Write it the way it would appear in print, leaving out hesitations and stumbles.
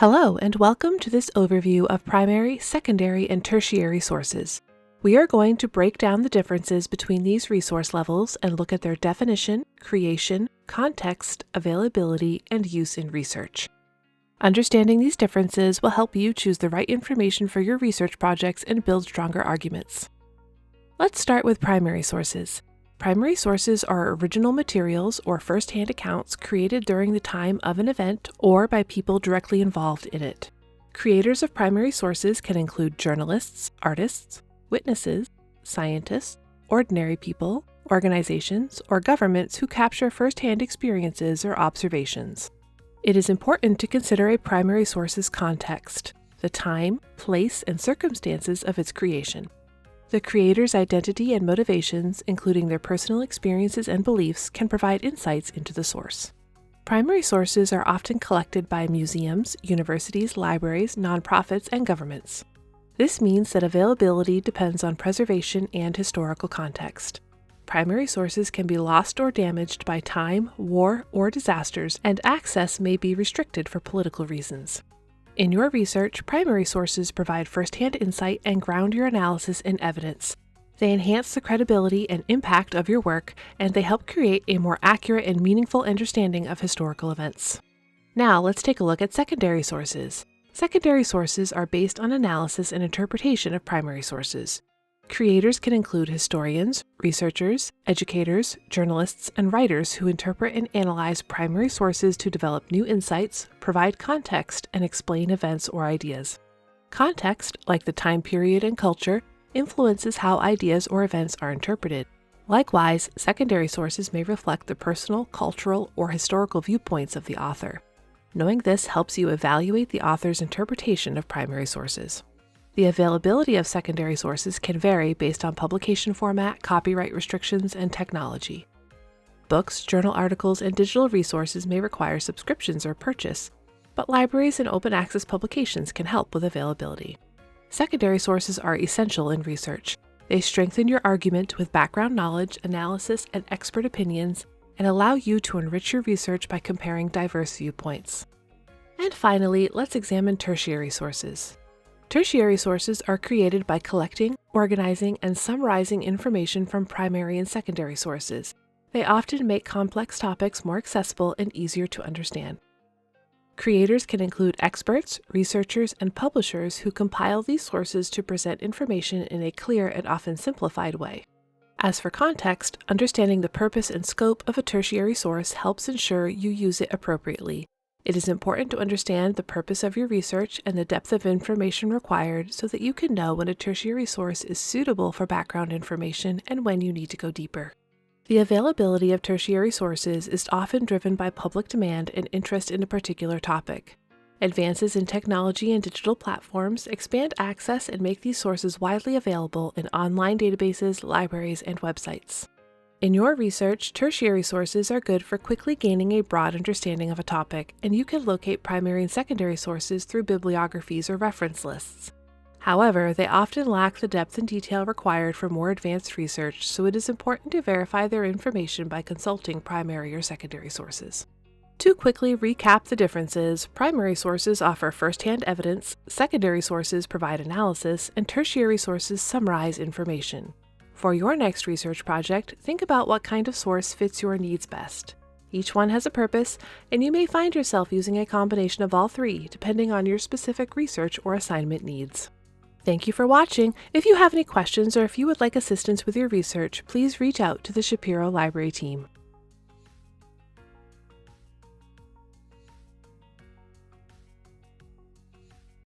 Hello, and welcome to this overview of primary, secondary, and tertiary sources. We are going to break down the differences between these resource levels and look at their definition, creation, context, availability, and use in research. Understanding these differences will help you choose the right information for your research projects and build stronger arguments. Let's start with primary sources. Primary sources are original materials or first-hand accounts created during the time of an event or by people directly involved in it. Creators of primary sources can include journalists, artists, witnesses, scientists, ordinary people, organizations, or governments who capture first-hand experiences or observations. It is important to consider a primary source's context, the time, place, and circumstances of its creation. The creator's identity and motivations, including their personal experiences and beliefs, can provide insights into the source. Primary sources are often collected by museums, universities, libraries, nonprofits, and governments. This means that availability depends on preservation and historical context. Primary sources can be lost or damaged by time, war, or disasters, and access may be restricted for political reasons. In your research, primary sources provide first-hand insight and ground your analysis in evidence. They enhance the credibility and impact of your work, and they help create a more accurate and meaningful understanding of historical events. Now, let's take a look at secondary sources. Secondary sources are based on analysis and interpretation of primary sources. Creators can include historians, researchers, educators, journalists, and writers who interpret and analyze primary sources to develop new insights, provide context, and explain events or ideas. Context, like the time period and culture, influences how ideas or events are interpreted. Likewise, secondary sources may reflect the personal, cultural, or historical viewpoints of the author. Knowing this helps you evaluate the author's interpretation of primary sources. The availability of secondary sources can vary based on publication format, copyright restrictions, and technology. Books, journal articles, and digital resources may require subscriptions or purchase, but libraries and open access publications can help with availability. Secondary sources are essential in research. They strengthen your argument with background knowledge, analysis, and expert opinions, and allow you to enrich your research by comparing diverse viewpoints. And finally, let's examine tertiary sources. Tertiary sources are created by collecting, organizing, and summarizing information from primary and secondary sources. They often make complex topics more accessible and easier to understand. Creators can include experts, researchers, and publishers who compile these sources to present information in a clear and often simplified way. As for context, understanding the purpose and scope of a tertiary source helps ensure you use it appropriately. It is important to understand the purpose of your research and the depth of information required so that you can know when a tertiary source is suitable for background information and when you need to go deeper. The availability of tertiary sources is often driven by public demand and interest in a particular topic. Advances in technology and digital platforms expand access and make these sources widely available in online databases, libraries, and websites. In your research, tertiary sources are good for quickly gaining a broad understanding of a topic, and you can locate primary and secondary sources through bibliographies or reference lists. However, they often lack the depth and detail required for more advanced research, so it is important to verify their information by consulting primary or secondary sources. To quickly recap the differences, primary sources offer first-hand evidence, secondary sources provide analysis, and tertiary sources summarize information. For your next research project, think about what kind of source fits your needs best. Each one has a purpose, and you may find yourself using a combination of all three, depending on your specific research or assignment needs. Thank you for watching. If you have any questions or if you would like assistance with your research, please reach out to the Shapiro Library team.